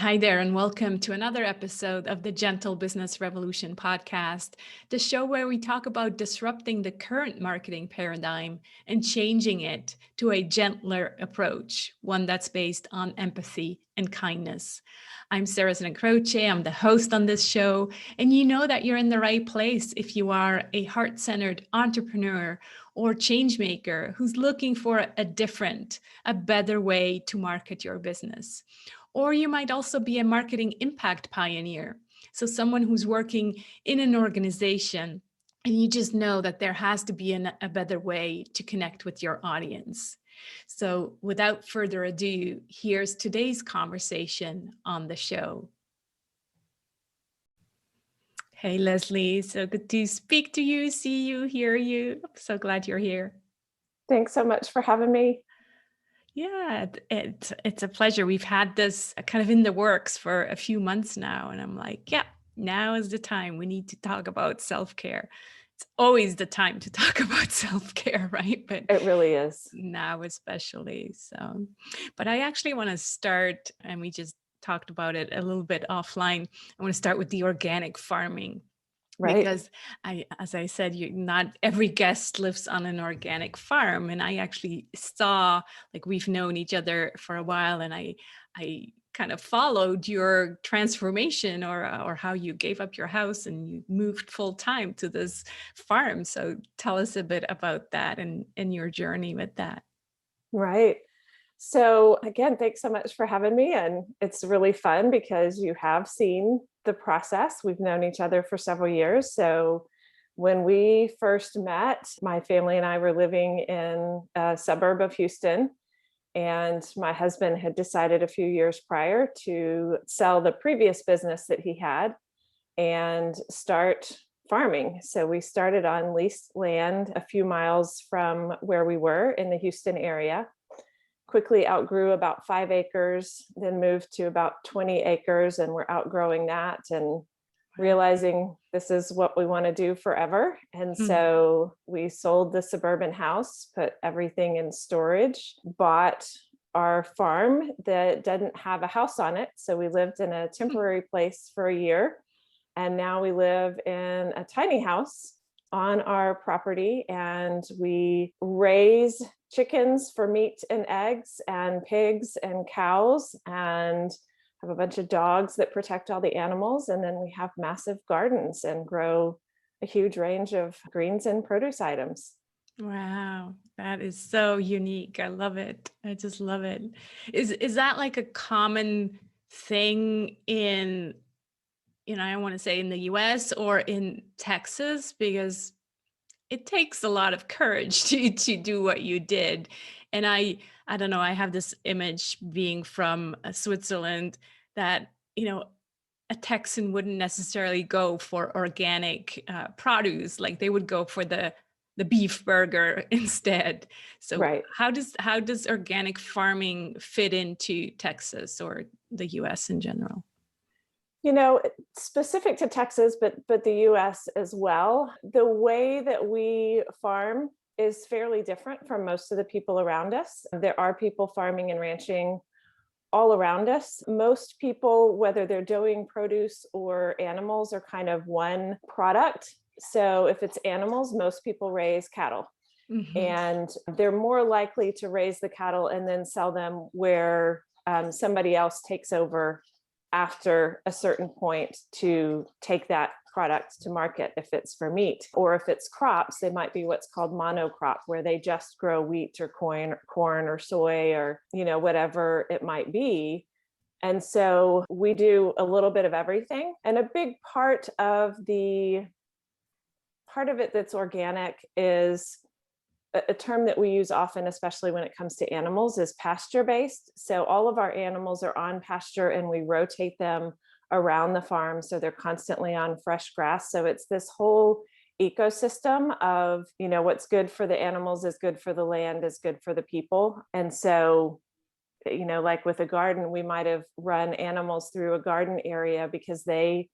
Hi there, and welcome to another episode of the Gentle Business Revolution podcast, the show where we talk about disrupting the current marketing paradigm and changing it to a gentler approach, one that's based on empathy and kindness. I'm Sarah Croce. I'm the host on this show, and you know that you're in the right place if you are a heart-centered entrepreneur or change maker who's looking for a better way to market your business. Or you might also be a marketing impact pioneer. So someone who's working in an organization and you just know that there has to be a better way to connect with your audience. So without further ado, here's today's conversation on the show. Hey, Leslie, so good to speak to you, see you, hear you. I'm so glad you're here. Thanks so much for having me. Yeah, it's a pleasure. We've had this kind of in the works for a few months now, and I'm like, yeah, now is the time. We need to talk about self-care. It's always the time to talk about self-care, right? But it really is. Now especially. So, but I actually want to start, and we just talked about it a little bit offline. I want to start with the organic farming. Right. Because as I said, not every guest lives on an organic farm. And I actually saw, like, we've known each other for a while, and I kind of followed your transformation or how you gave up your house and you moved full time to this farm. So tell us a bit about that and your journey with that. Right. So again, thanks so much for having me. And it's really fun because you have seen the process. We've known each other for several years. So when we first met, my family and I were living in a suburb of Houston. And my husband had decided a few years prior to sell the previous business that he had and start farming. So we started on leased land a few miles from where we were in the Houston area. Quickly outgrew about 5 acres, then moved to about 20 acres, and we're outgrowing that and realizing this is what we want to do forever. And so we sold the suburban house, put everything in storage, bought our farm that didn't have a house on it. So we lived in a temporary place for a year. And now we live in a tiny house on our property, and we raise chickens for meat and eggs, and pigs and cows, and have a bunch of dogs that protect all the animals. And then we have massive gardens and grow a huge range of greens and produce items. Wow, that is so unique. I love it. I just love it. Is that like a common thing in, I want to say in the US or in Texas, because it takes a lot of courage to do what you did. And I don't know, I have this image being from Switzerland that, a Texan wouldn't necessarily go for organic produce. Like they would go for the beef burger instead. So right. How does organic farming fit into Texas or the US in general? Specific to Texas, but the US as well, the way that we farm is fairly different from most of the people around us. There are people farming and ranching all around us. Most people, whether they're doing produce or animals, are kind of one product. So if it's animals, most people raise cattle. And they're more likely to raise the cattle and then sell them where somebody else takes over after a certain point to take that product to market. If it's for meat, or if it's crops, they might be what's called monocrop, where they just grow wheat or corn or soy or, whatever it might be. And so we do a little bit of everything. And a big part of it that's organic is a term that we use often, especially when it comes to animals, is pasture-based. So all of our animals are on pasture and we rotate them around the farm. So they're constantly on fresh grass. So it's this whole ecosystem of, what's good for the animals is good for the land, is good for the people. And so, like with a garden, we might have run animals through a garden area because they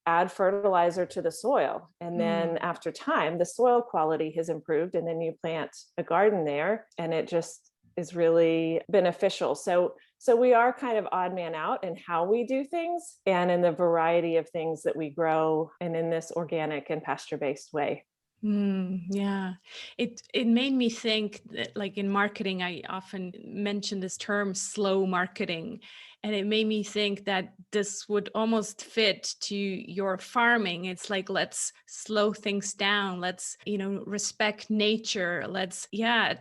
add fertilizer to the soil. And then after time, the soil quality has improved, and then you plant a garden there and it just is really beneficial. So So we are kind of odd man out in how we do things and in the variety of things that we grow and in this organic and pasture-based way. Yeah, it made me think that, like in marketing, I often mention this term slow marketing, and it made me think that this would almost fit to your farming. It's like, let's slow things down. Let's, respect nature. Let's,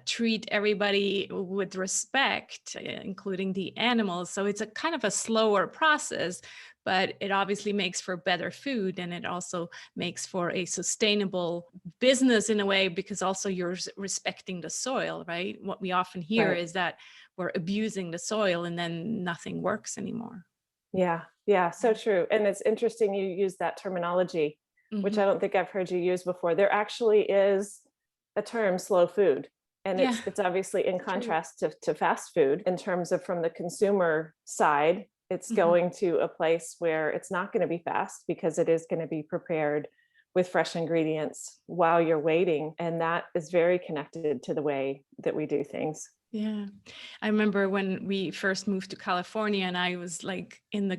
treat everybody with respect, including the animals. So it's a kind of a slower process, but it obviously makes for better food, and it also makes for a sustainable business in a way, because also you're respecting the soil, right? What we often hear Right. is that we're abusing the soil and then nothing works anymore. Yeah. Yeah. So true. And it's interesting you use that terminology, which Hmm. I don't think I've heard you use before. There actually is a term, slow food. And Yeah, it's obviously in true. contrast to fast food in terms of from the consumer side, it's Hmm. going to a place where it's not going to be fast because it is going to be prepared with fresh ingredients while you're waiting. And that is very connected to the way that we do things. Yeah. I remember when we first moved to California and I was like in the,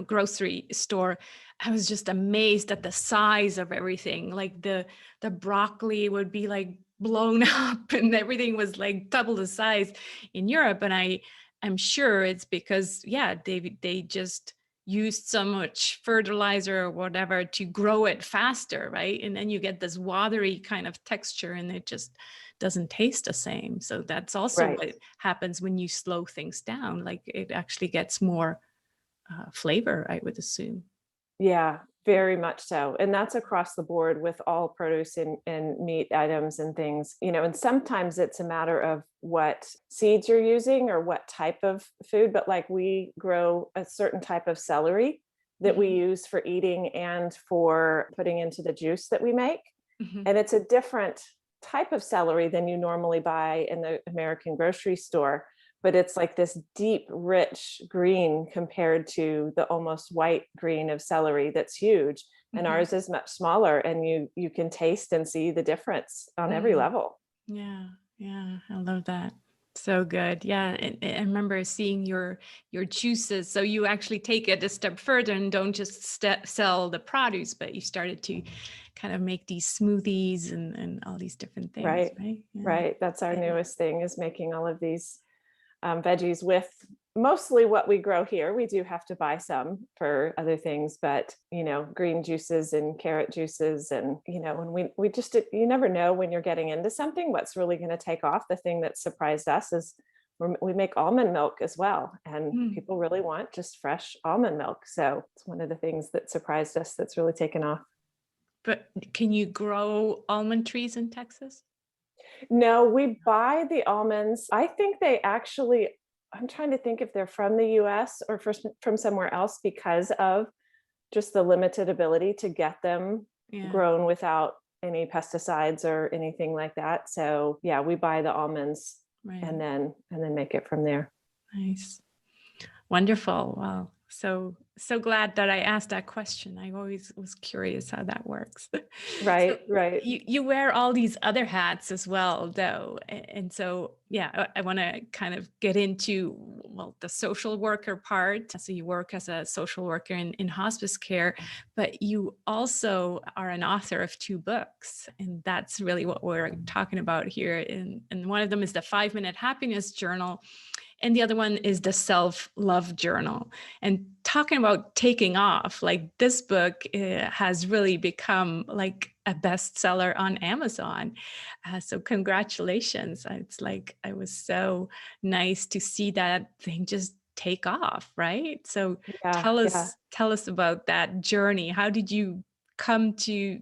grocery store, I was just amazed at the size of everything. Like the broccoli would be like blown up and everything was like double the size in Europe. And I'm sure it's because, they just used so much fertilizer or whatever to grow it faster, right? And then you get this watery kind of texture and it just doesn't taste the same. So that's also Right. what happens when you slow things down. Like it actually gets more flavor, I would assume. Yeah, very much so. And that's across the board with all produce and meat items and things, and sometimes it's a matter of what seeds you're using or what type of food, but like we grow a certain type of celery that we Hmm. use for eating and for putting into the juice that we make. Hmm. And it's a different type of celery than you normally buy in the American grocery store, but it's like this deep, rich green compared to the almost white green of celery that's huge. And Hmm. ours is much smaller, and you can taste and see the difference on every Mm. level. Yeah, yeah, I love that. So good. Yeah, I remember seeing your juices. So you actually take it a step further and don't just sell the produce, but you started to kind of make these smoothies and all these different things, Right. right? Yeah. Right. That's our I- newest thing, is making all of these veggies with mostly what we grow here. We do have to buy some for other things, but green juices and carrot juices, and when we just you never know when you're getting into something what's really going to take off. The thing that surprised us is we make almond milk as well, and Mm. people really want just fresh almond milk. So it's one of the things that surprised us that's really taken off. But can you grow almond trees in Texas? No, we buy the almonds. I think they actually, I'm trying to think if they're from the US or from somewhere else, because of just the limited ability to get them Yeah, grown without any pesticides or anything like that. So yeah, we buy the almonds right. and then make it from there. Nice. Wonderful. Wow. So glad that I asked that question. I always was curious how that works. So Right, right. you wear all these other hats as well, though. And so, yeah, I want to kind of get into, well, the social worker part. So you work as a social worker in hospice care, but you also are an author of 2 books. And that's really what we're talking about here. And one of them is the 5-Minute Happiness Journal, and the other one is the self-love journal. And talking about taking off, like this book has really become like a bestseller on Amazon. So congratulations. It's like, it was so nice to see that thing just take off, right? So Yeah, yeah. tell us about that journey. How did you come to,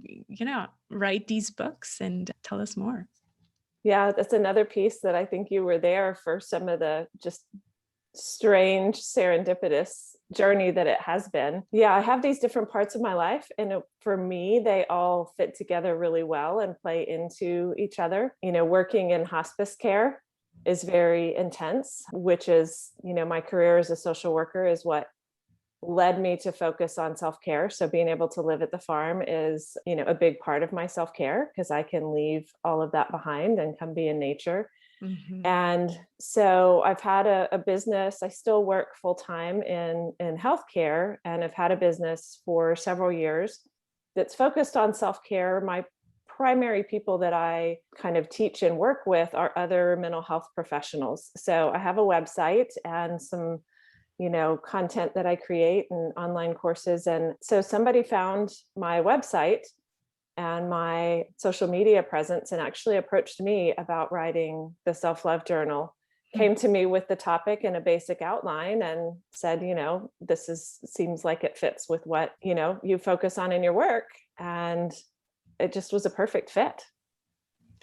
write these books, and tell us more? Yeah, that's another piece that I think you were there for, some of the just strange serendipitous journey that it has been. Yeah, I have these different parts of my life, and for me they all fit together really well and play into each other. Working in hospice care is very intense, which is, my career as a social worker is what led me to focus on self-care. So being able to live at the farm is, a big part of my self-care, because I can leave all of that behind and come be in nature. Mm-hmm. And so I've had a business. I still work full time in healthcare, and I've had a business for several years that's focused on self-care. My primary people that I kind of teach and work with are other mental health professionals. So I have a website and some, content that I create and online courses. And so somebody found my website and my social media presence and actually approached me about writing the self-love journal, came to me with the topic and a basic outline and said, seems like it fits with what, you focus on in your work. And it just was a perfect fit.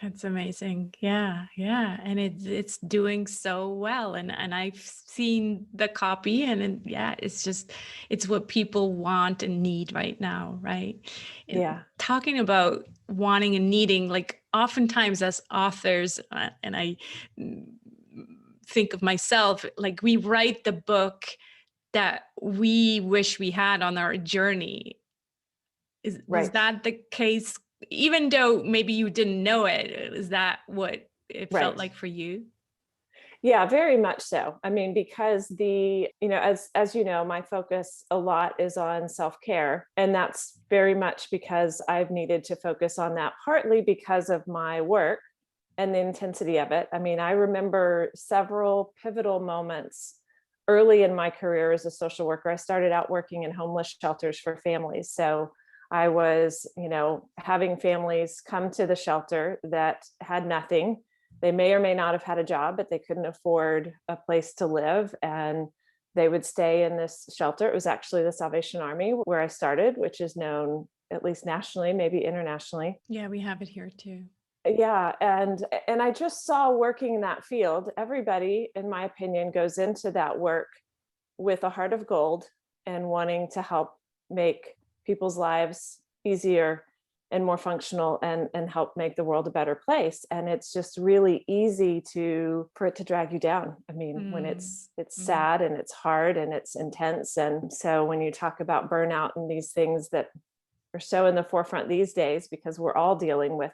That's amazing. Yeah, yeah. And it's doing so well. And I've seen the copy yeah, it's what people want and need right now, right? And Yeah. talking about wanting and needing, like oftentimes as authors, and I think of myself, like we write the book that we wish we had on our journey. Was Right. that the case? Even though maybe you didn't know it, is that what it felt Right. like for you? Yeah, very much so. I mean, because as you know, my focus a lot is on self-care. And that's very much because I've needed to focus on that, partly because of my work and the intensity of it. I mean, I remember several pivotal moments early in my career as a social worker. I started out working in homeless shelters for families. So I was, having families come to the shelter that had nothing. They may or may not have had a job, but they couldn't afford a place to live. And they would stay in this shelter. It was actually the Salvation Army where I started, which is known at least nationally, maybe internationally. Yeah, we have it here too. Yeah. And I just saw working in that field, everybody, in my opinion, goes into that work with a heart of gold and wanting to help make people's lives easier and more functional and help make the world a better place. And it's just really easy for it to drag you down. I mean, when it's sad and it's hard and it's intense. And so when you talk about burnout and these things that are so in the forefront these days, because we're all dealing with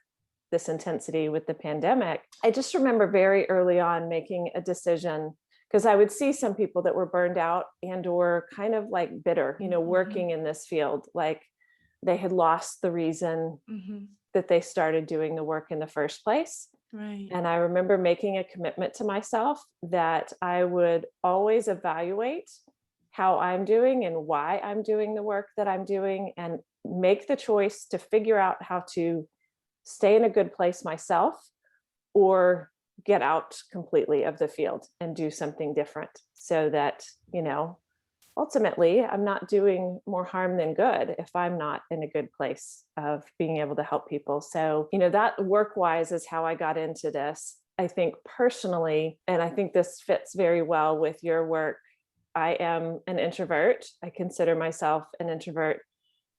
this intensity with the pandemic, I just remember very early on making a decision, because I would see some people that were burned out and or kind of like bitter, working in this field, like they had lost the reason that they started doing the work in the first place. Right. And I remember making a commitment to myself that I would always evaluate how I'm doing and why I'm doing the work that I'm doing, and make the choice to figure out how to stay in a good place myself or get out completely of the field and do something different, so that, ultimately I'm not doing more harm than good if I'm not in a good place of being able to help people. So, that work-wise is how I got into this. I think personally, and I think this fits very well with your work, I am an introvert. I consider myself an introvert.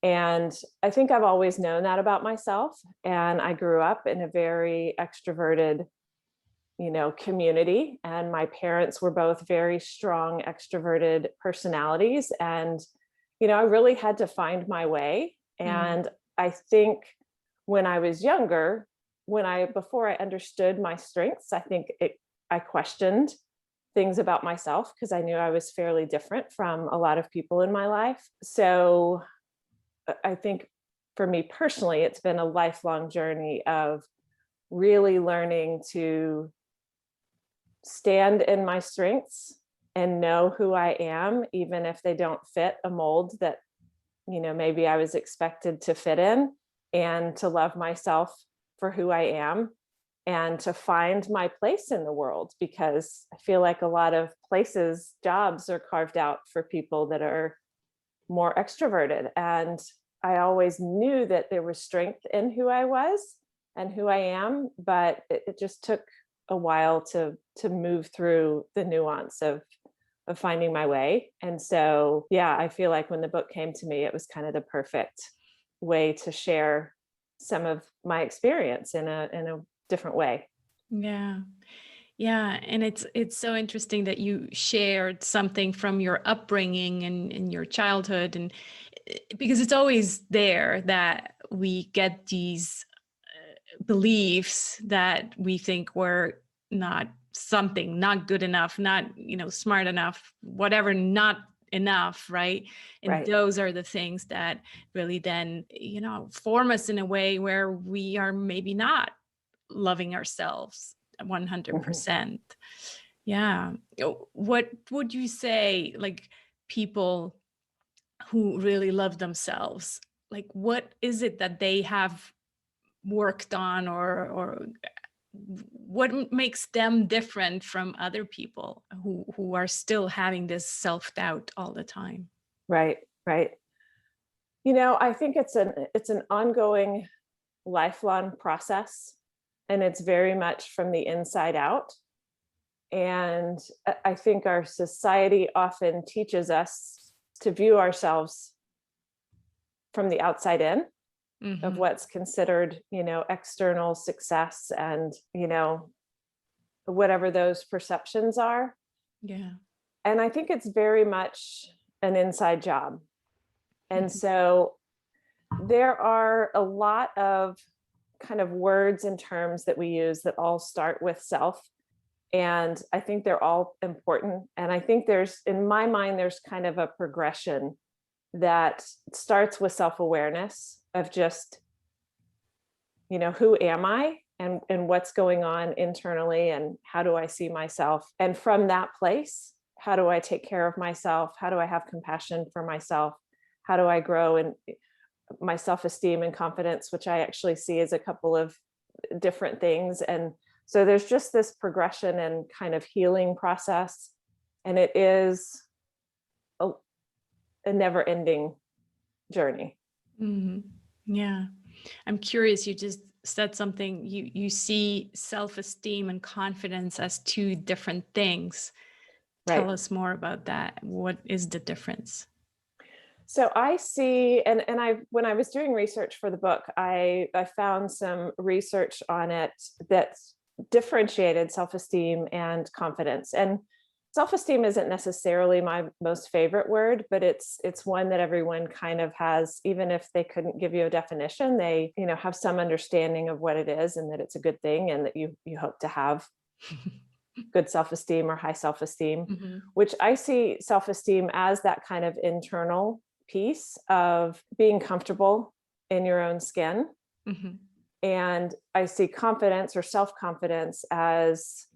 And I think I've always known that about myself. And I grew up in a very extroverted, community. And my parents were both very strong, extroverted personalities. And, I really had to find my way. And I think when I was younger, before I understood my strengths, I think I questioned things about myself because I knew I was fairly different from a lot of people in my life. So I think for me personally, it's been a lifelong journey of really learning to stand in my strengths and know who I am, even if they don't fit a mold that, maybe I was expected to fit in, and to love myself for who I am and to find my place in the world, because I feel like a lot of places, jobs are carved out for people that are more extroverted. And I always knew that there was strength in who I was and who I am, but it just took a while to move through the nuance of finding my way. And so, yeah, I feel like when the book came to me, it was kind of the perfect way to share some of my experience in a different way. Yeah. Yeah. And it's so interesting that you shared something from your upbringing and your childhood. And because it's always there that we get these beliefs that we think were not something, not good enough, not, smart enough, whatever, not enough, right? And Right. those are the things that really then, form us in a way where we are maybe not loving ourselves Mhm. 100%. Yeah. What would you say, like, people who really love themselves, like, what is it that they have worked on, or what makes them different from other people who are still having this self-doubt all the time? Right. Right. I think it's an ongoing, lifelong process, and it's very much from the inside out. And I think our society often teaches us to view ourselves from the outside in, of Hmm. what's considered, external success, and, whatever those perceptions are. Yeah. And I think it's very much an inside job. And Mhm. so there are a lot of kind of words and terms that we use that all start with self. And I think they're all important. And I think in my mind, there's kind of a progression that starts with self-awareness of just, who am I, and what's going on internally, and how do I see myself? And from that place, how do I take care of myself? How do I have compassion for myself? How do I grow in my self-esteem and confidence, which I actually see as a couple of different things. And so there's just this progression and kind of healing process. And it is a, a never-ending journey. Mhm. Yeah. I'm curious, you just said something, you see self-esteem and confidence as two different things. Tell Right. us more about that. What is the difference? So I see, and when I was doing research for the book, I found some research on it that differentiated self-esteem and confidence. And self-esteem isn't necessarily my most favorite word, but it's one that everyone kind of has, even if they couldn't give you a definition, they, have some understanding of what it is, and that it's a good thing, and that you hope to have good self-esteem or high self-esteem, Hmm. which I see self-esteem as that kind of internal piece of being comfortable in your own skin. Hmm. And I see confidence or self-confidence as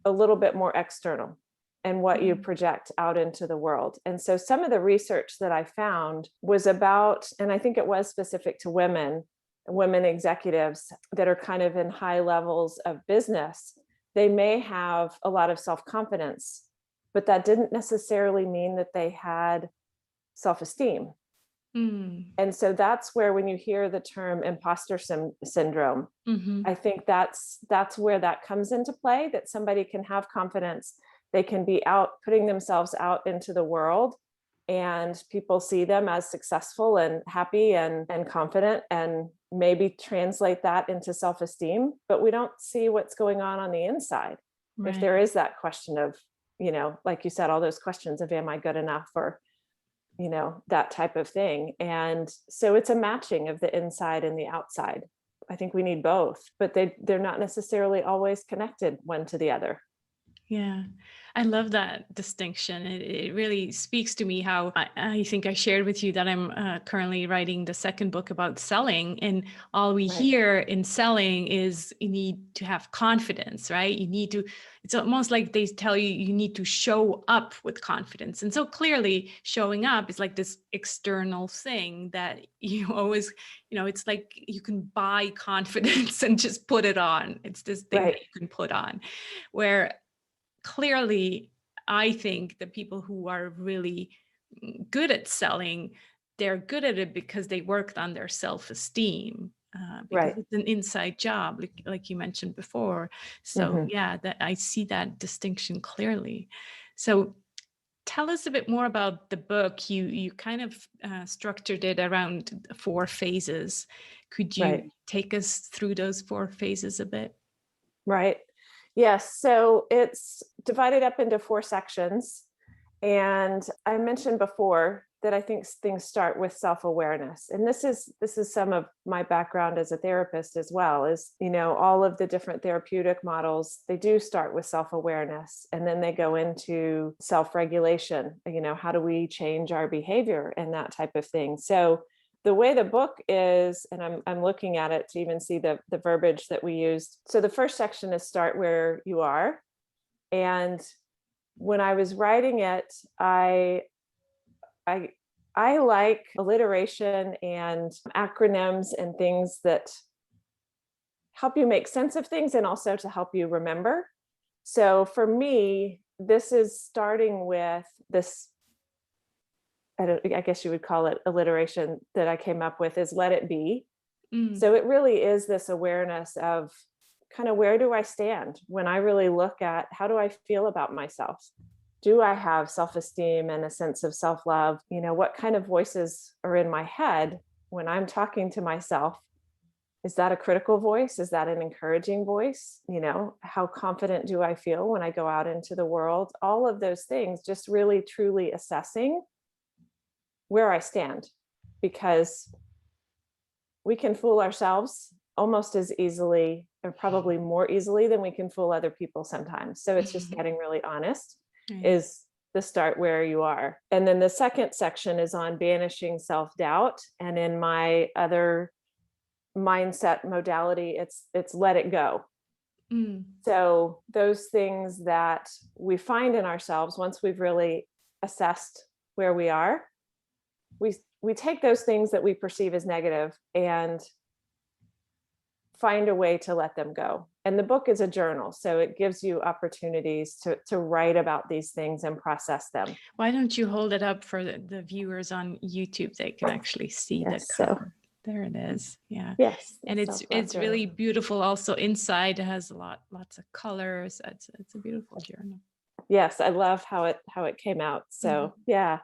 a little bit more external, and what you project out into the world. And so some of the research that I found was about, and I think it was specific to women executives that are kind of in high levels of business. They may have a lot of self-confidence, but that didn't necessarily mean that they had self-esteem. Mm. And so that's where, when you hear the term imposter syndrome, Hmm. I think that's where that comes into play, that somebody can have confidence, they can be out putting themselves out into the world, and people see them as successful and happy and confident, and maybe translate that into self-esteem, but we don't see what's going on the inside. If Right. there is that question of, like you said, all those questions of, am I good enough, or, that type of thing. And so it's a matching of the inside and the outside. I think we need both, but they're not necessarily always connected one to the other. Yeah, I love that distinction. It really speaks to me how I think I shared with you that I'm currently writing the second book about selling. And all we Right. hear in selling is you need to have confidence, right? You need to, it's almost like they tell you you need to show up with confidence. And so clearly showing up is like this external thing that you always, it's like you can buy confidence and just put it on. It's this thing that Right. you can put on, where clearly, I think the people who are really good at selling, they're good at it because they worked on their self-esteem, because Right. it's an inside job, like you mentioned before. So Hmm. yeah, that I see that distinction clearly. So tell us a bit more about the book. You kind of structured it around 4 phases. Could Right. you take us through those 4 phases a bit? Right. Yes. So it's divided up into 4 sections. And I mentioned before that I think things start with self-awareness. And this is some of my background as a therapist as well, is, all of the different therapeutic models, they do start with self-awareness, and then they go into self-regulation. How do we change our behavior and that type of thing? So the way the book is, and I'm looking at it to even see the verbiage that we used. So the first section is start where you are. And when I was writing it, I like alliteration and acronyms and things that help you make sense of things and also to help you remember. So for me, this is starting with this, I guess you would call it alliteration, that I came up with, is let it be. So it really is this awareness of kind of, where do I stand when I really look at, how do I feel about myself? Do I have self-esteem and a sense of self-love? What kind of voices are in my head when I'm talking to myself? Is that a critical voice? Is that an encouraging voice? How confident do I feel when I go out into the world? All of those things, just really truly assessing where I stand, because we can fool ourselves almost as easily, or probably more easily, than we can fool other people sometimes. So it's just getting really honest is the start where you are. And then the second section is on banishing self-doubt. And in my other mindset modality, it's let it go. So those things that we find in ourselves, once we've really assessed where we are, we take those things that we perceive as negative and find a way to let them go. And the book is a journal, so it gives you opportunities to write about these things and process them. Why don't you hold it up for the viewers on YouTube? They can actually see the cover. There it is. Yeah. Yes. And it's really beautiful. Also inside it has lots of colors. It's a beautiful journal. Yes, I love how it came out. So yeah.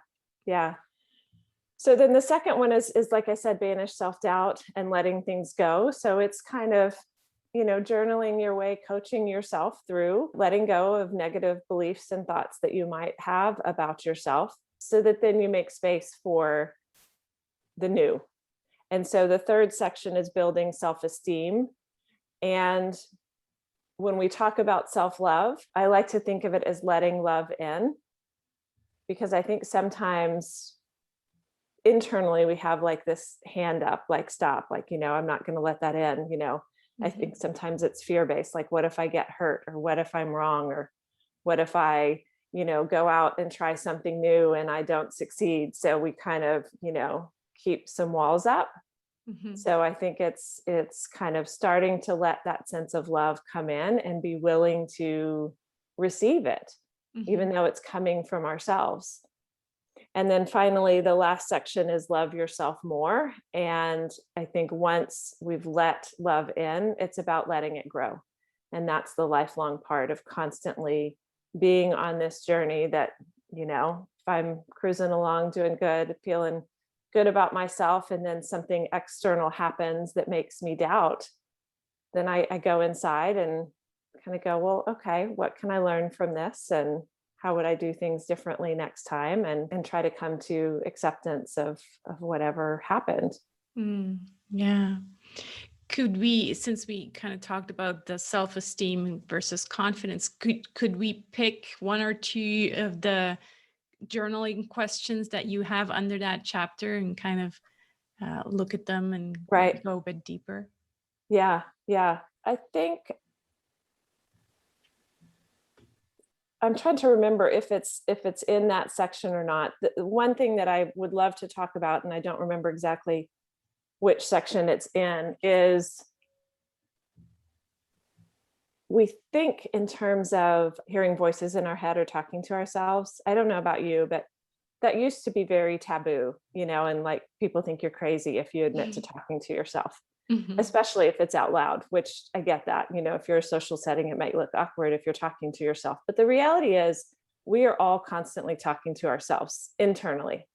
So then the second one is like I said, banish self-doubt and letting things go. So it's kind of, journaling your way, coaching yourself through letting go of negative beliefs and thoughts that you might have about yourself, so that then you make space for the new. And so the third section is building self-esteem. And when we talk about self-love, I like to think of it as letting love in, because I think sometimes internally we have like this hand up, like stop, like, I'm not going to let that in. I think sometimes it's fear-based, like, what if I get hurt, or what if I'm wrong, or what if I, go out and try something new and I don't succeed. So we kind of, keep some walls up. So I think it's kind of starting to let that sense of love come in and be willing to receive it, even though it's coming from ourselves. And then finally, the last section is love yourself more. And I think once we've let love in, it's about letting it grow. And that's the lifelong part of constantly being on this journey that, if I'm cruising along, doing good, feeling good about myself, and then something external happens that makes me doubt, then I go inside and kind of go, well, okay, what can I learn from this? And how would I do things differently next time? And try to come to acceptance of whatever happened. Yeah. Could we, since we kind of talked about the self-esteem versus confidence, could we pick one or two of the journaling questions that you have under that chapter and kind of look at them and go a bit deeper? Yeah. I think I'm trying to remember if it's in that section or not. The one thing that I would love to talk about, and I don't remember exactly which section it's in, is we think in terms of hearing voices in our head or talking to ourselves. I don't know about you, but that used to be very taboo, and like people think you're crazy if you admit to talking to yourself. Especially if it's out loud, which I get that, if you're a social setting, it might look awkward if you're talking to yourself. But the reality is we are all constantly talking to ourselves internally.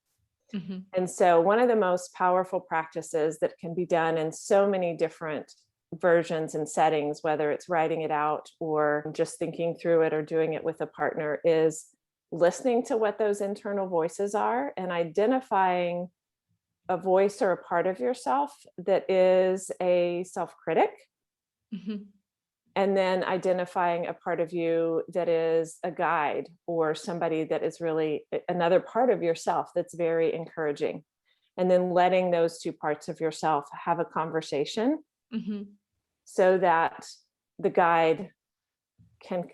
And so one of the most powerful practices that can be done in so many different versions and settings, whether it's writing it out or just thinking through it or doing it with a partner, is listening to what those internal voices are and identifying a voice or a part of yourself that is a self-critic, Mhm. and then identifying a part of you that is a guide or somebody that is really another part of yourself that's very encouraging. And then letting those two parts of yourself have a conversation Mhm. so that the guide can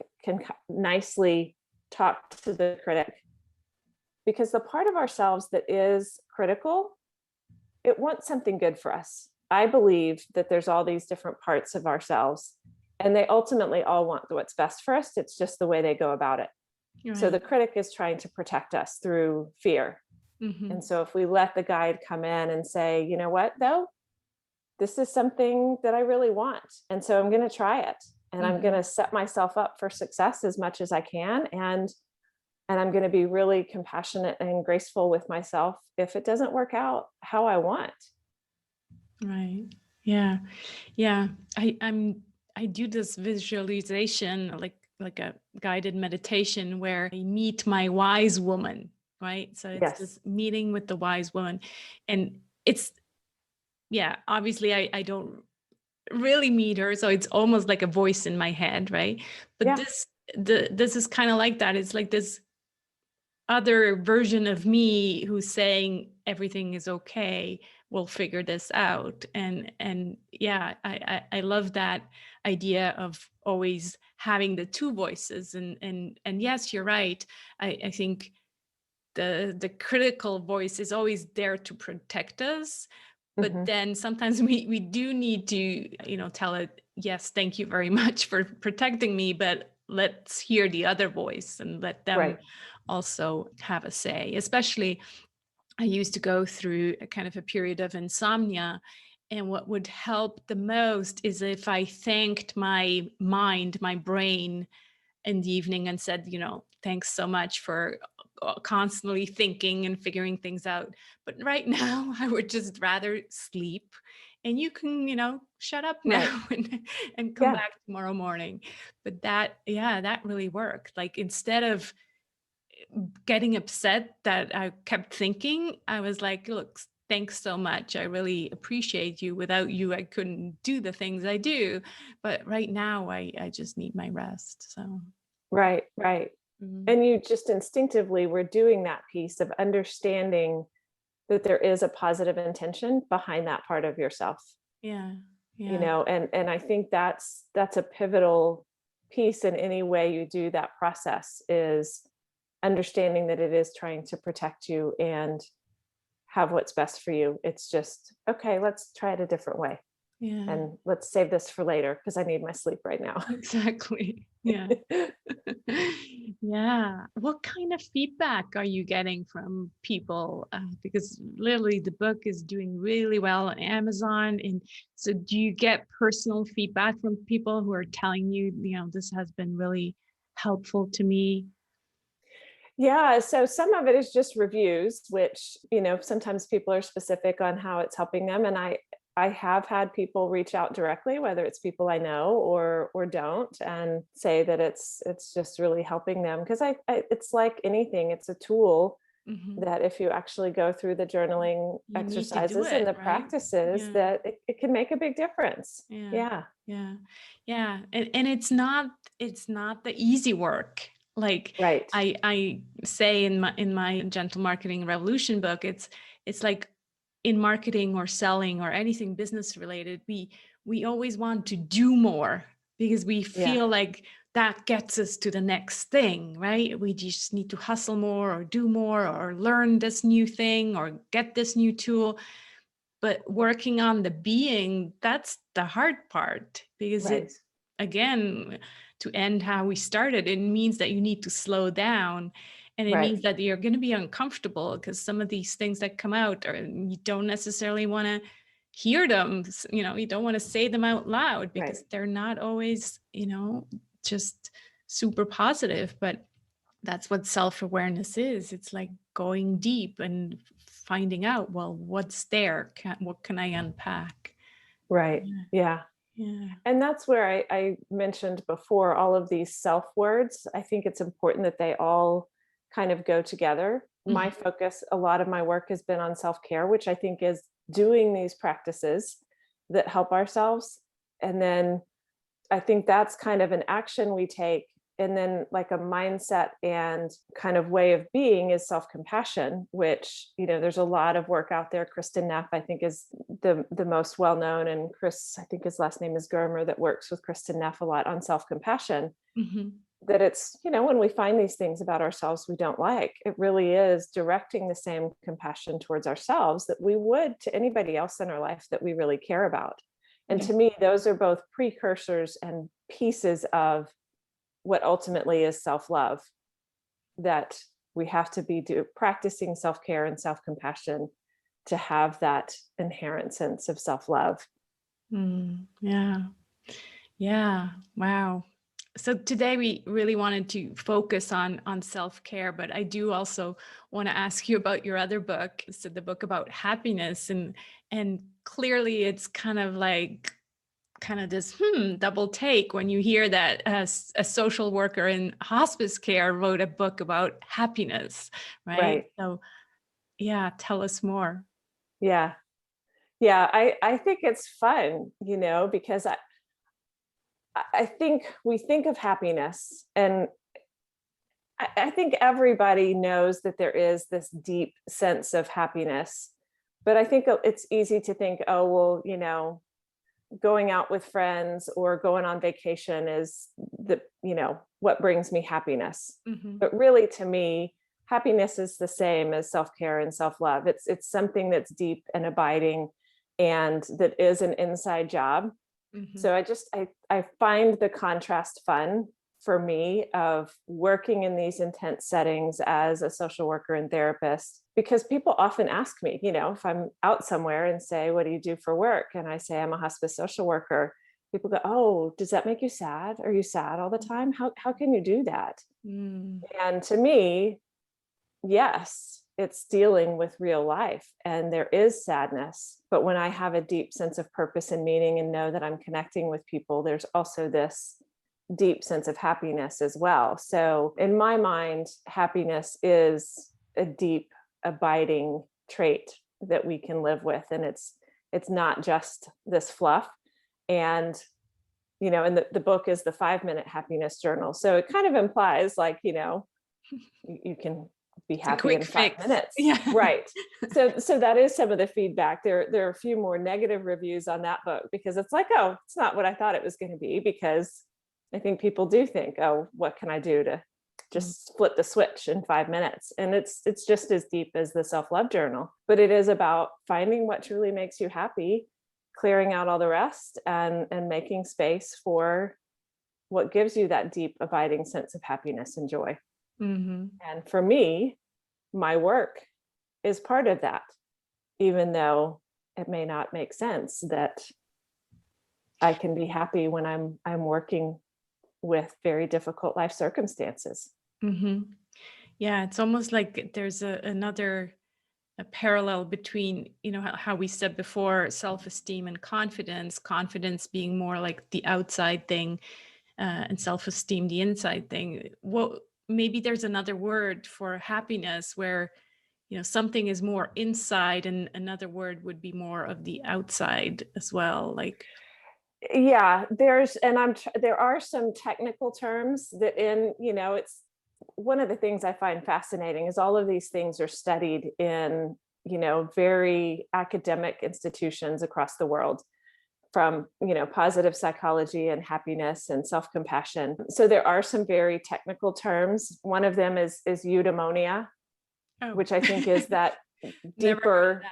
nicely talk to the critic, because the part of ourselves that is critical, it wants something good for us. I believe that there's all these different parts of ourselves and they ultimately all want what's best for us. It's just the way they go about it. So the Right. critic is trying to protect us through fear. Mhm. And so if we let the guide come in and say, you know what, though, this is something that I really want. And so I'm going to try it and I'm going Mhm. to set myself up for success as much as I can. And I'm going to be really compassionate and graceful with myself if it doesn't work out how I want. Right. Yeah. Yeah. I do this visualization like a guided meditation where I meet my wise woman, right? So it's Yes. this meeting with the wise woman. And it's yeah, obviously I don't really meet her. So it's almost like a voice in my head, right? But Yeah. this is kind of like that. It's like this other version of me who's saying everything is okay, we'll figure this out. And yeah, I love that idea of always having the two voices. And yes, you're right. I think the critical voice is always there to protect us, but Hmm. then sometimes we do need to, tell it, yes, thank you very much for protecting me, but let's hear the other voice and let them Right. also have a say. Especially, I used to go through a kind of a period of insomnia, and what would help the most is if I thanked my mind, my brain, in the evening and said, thanks so much for constantly thinking and figuring things out. But right now, I would just rather sleep. And you can, shut up Right. now and come Yeah. back tomorrow morning. But that, yeah, that really worked. Like instead of getting upset that I kept thinking, I was like, look, thanks so much. I really appreciate you. Without you, I couldn't do the things I do. But right now, I just need my rest. So. Right. Right. Mhm. And you just instinctively were doing that piece of understanding that there is a positive intention behind that part of yourself, Yeah. you Yeah. know, and I think that's a pivotal piece in any way you do that process, is understanding that it is trying to protect you and have what's best for you. It's just, okay, let's try it a different way. Yeah. And let's save this for later because I need my sleep right now. Exactly. Yeah. Yeah. What kind of feedback are you getting from people? Because literally the book is doing really well on Amazon. And so do you get personal feedback from people who are telling you, this has been really helpful to me? Yeah, so some of it is just reviews, which, sometimes people are specific on how it's helping them. And I have had people reach out directly, whether it's people I know or don't, and say that it's just really helping them. Because it's like anything, it's a tool Hmm. that if you actually go through the journaling You need to do exercises and it, the right? practices, Yeah. that it can make a big difference. Yeah. Yeah. Yeah. Yeah. And it's not the easy work. Like Right. I say in my Gentle Marketing Revolution book, it's like in marketing or selling or anything business related, we always want to do more because we Yeah. feel like that gets us to the next thing, right? We just need to hustle more or do more or learn this new thing or get this new tool. But working on the being, that's the hard part because Right. again, to end how we started, it means that you need to slow down. And it Right. means that you're going to be uncomfortable because some of these things that come out, or you don't necessarily want to hear them. You don't want to say them out loud Right. because they're not always, just super positive. But that's what self-awareness is. It's like going deep and finding out, well, what's there? What can I unpack? Right. Yeah. Yeah. Yeah. And that's where I mentioned before all of these self words. I think it's important that they all kind of go together. My focus, a lot of my work has been on self-care, which I think is doing these practices that help ourselves. And then I think that's kind of an action we take. And then like a mindset and kind of way of being is self-compassion, which, there's a lot of work out there. Kristen Neff, I think, is the most well-known, and Chris, I think his last name is Germer, that works with Kristen Neff a lot on self-compassion. That it's, when we find these things about ourselves we don't like, it really is directing the same compassion towards ourselves that we would to anybody else in our life that we really care about. And to me, those are both precursors and pieces of what ultimately is self-love, that we have to be practicing self-care and self-compassion to have that inherent sense of self-love. Yeah. Wow. So today we really wanted to focus on self-care, but I do also want to ask you about your other book. So the book about happiness, and clearly it's kind of this double take when you hear that a social worker in hospice care wrote a book about happiness, right? So yeah, tell us more. Yeah. I think it's fun, because I think we think of happiness, and I think everybody knows that there is this deep sense of happiness, but I think it's easy to think, oh, well, going out with friends or going on vacation is what brings me happiness. But really, to me, happiness is the same as self-care and self-love. It's something that's deep and abiding, and that is an inside job. So I find the contrast fun for me of working in these intense settings as a social worker and therapist, because people often ask me, if I'm out somewhere and say, what do you do for work? And I say, I'm a hospice social worker. People go, oh, does that make you sad? Are you sad all the time? How can you do that? And to me, yes, it's dealing with real life, and there is sadness. But when I have a deep sense of purpose and meaning and know that I'm connecting with people, there's also this deep sense of happiness as well. So in my mind, happiness is a deep, abiding trait that we can live with. And it's not just this fluff. And, and the book is the 5-minute happiness journal. So it kind of implies you can be happy in 5 minutes. Yeah. Right. So that is some of the feedback. There are a few more negative reviews on that book, because it's like, oh, it's not what I thought it was going to be, because I think people do think, oh, what can I do to just flip the switch in 5 minutes? And it's just as deep as the self-love journal, but it is about finding what truly makes you happy, clearing out all the rest, and making space for what gives you that deep, abiding sense of happiness and joy. And for me, my work is part of that, even though it may not make sense that I can be happy when I'm working with very difficult life circumstances. Yeah, it's almost like there's another parallel between, how we said before, self-esteem and confidence being more like the outside thing, and self-esteem the inside thing. Maybe there's another word for happiness where, something is more inside, and another word would be more of the outside as well. Yeah, there are some technical terms that it's one of the things I find fascinating is all of these things are studied in, very academic institutions across the world, from, positive psychology and happiness and self-compassion. So there are some very technical terms. One of them is eudaimonia, which I think is that deeper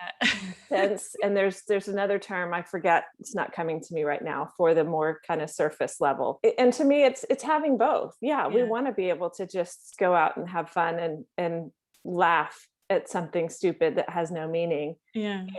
sense. And there's another term, I forget, it's not coming to me right now, for the more kind of surface level. And to me, it's having both. Yeah, we want to be able to just go out and have fun and laugh at something stupid that has no meaning. And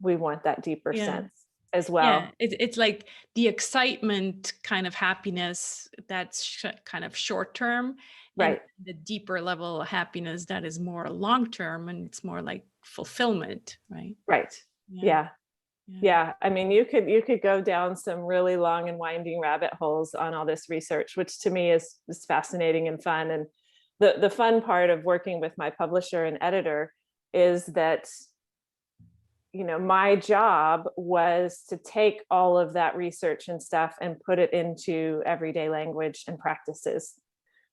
we want that deeper sense as well. Yeah, it's like the excitement kind of happiness that's kind of short term, right? And the deeper level of happiness that is more long term, and it's more like fulfillment, right? Right. Yeah. I mean, you could go down some really long and winding rabbit holes on all this research, which to me is fascinating and fun. And the fun part of working with my publisher and editor is that, my job was to take all of that research and stuff and put it into everyday language and practices.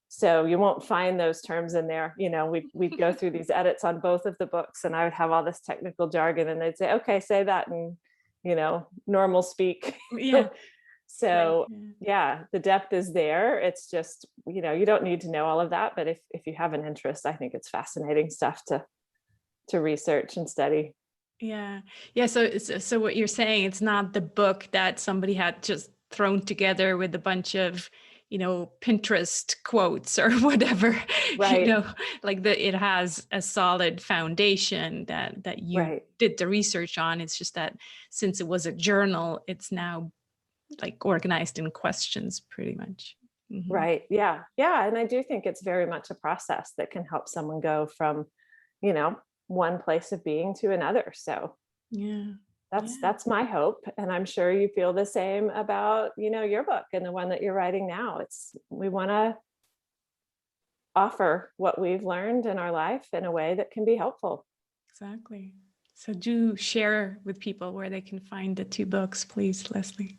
So you won't find those terms in there. We'd go through these edits on both of the books, and I would have all this technical jargon, and they'd say, okay, say that in, normal speak. Yeah. So Right. yeah, the depth is there. It's just, you don't need to know all of that, but if you have an interest, I think it's fascinating stuff to research and study. Yeah. Yeah. So what you're saying, it's not the book that somebody had just thrown together with a bunch of, Pinterest quotes or whatever, Right. like it has a solid foundation that you Right. did the research on. It's just that since it was a journal, it's now like organized in questions pretty much. Mhm. Right. Yeah. Yeah. And I do think it's very much a process that can help someone go from, you know, one place of being to another. So Yeah. that's Yeah. that's my hope. And I'm sure you feel the same about, your book and the one that you're writing now. We want to offer what we've learned in our life in a way that can be helpful. Exactly. So do share with people where they can find the two books, please, Leslie.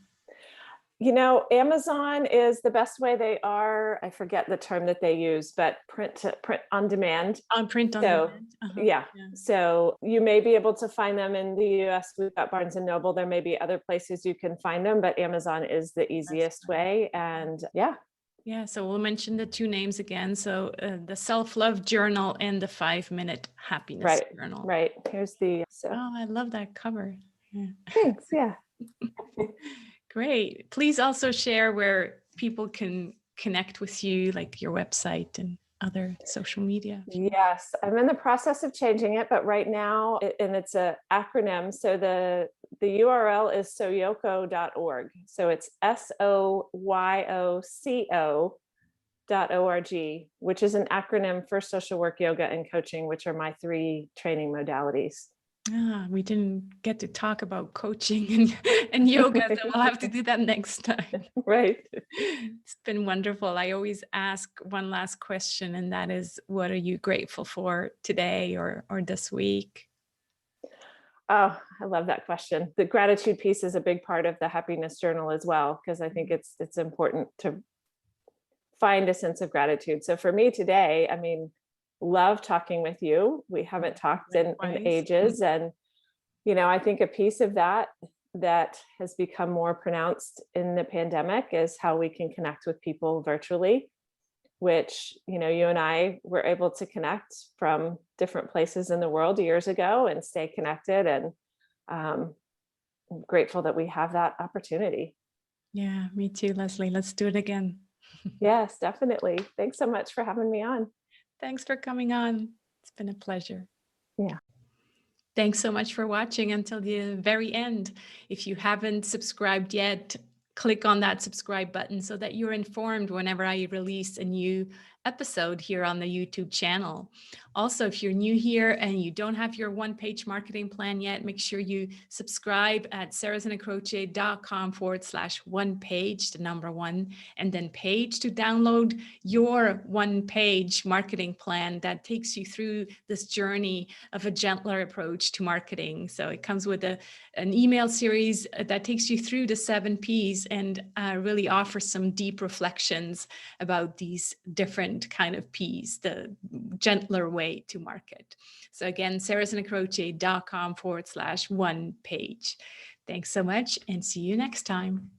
Amazon is the best way. They are, I forget the term that they use, but print on demand. On print on So demand. yeah, Yeah. so you may be able to find them in the US. We've got Barnes and Noble. There may be other places you can find them, but Amazon is the That's easiest fine. way. And yeah, Yeah. So we'll mention the two names again. So the Self-Love Journal and the 5-Minute Happiness right, Journal. right. Here's so Oh, I love that cover. Yeah. thanks. Yeah. Great. Please also share where people can connect with you, like your website and other social media. Yes, I'm in the process of changing it, but right now, and it's a acronym. So the URL is soyoco.org. So it's SOYOCO.org, which is an acronym for social work, yoga, and coaching, which are my 3 training modalities. We didn't get to talk about coaching and yoga, so we'll have to do that next time. Right. It's been wonderful. I always ask one last question, and that is, what are you grateful for today or this week? Oh, I love that question. The gratitude piece is a big part of the happiness journal as well, because I think it's important to find a sense of gratitude. So for me today, I mean, love talking with you. We haven't talked in Likewise. ages. And, I think a piece of that has become more pronounced in the pandemic is how we can connect with people virtually, which, you and I were able to connect from different places in the world years ago and stay connected. And I'm grateful that we have that opportunity. Yeah, me too, Leslie. Let's do it again. Yes, definitely. Thanks so much for having me on. Thanks for coming on. It's been a pleasure. Yeah. Thanks so much for watching until the very end. If you haven't subscribed yet, click on that subscribe button so that you're informed whenever I release a new episode here on the YouTube channel. Also, if you're new here and you don't have your one-page marketing plan yet, make sure you subscribe at sarahsandacroce.com/one-page, the number 1, and then page to download your one-page marketing plan that takes you through this journey of a gentler approach to marketing. So it comes with an email series that takes you through the 7 Ps and really offers some deep reflections about these different kind of Ps, the gentler way to market. So again, sarahsandacroce.com/one-page. Thanks so much and see you next time.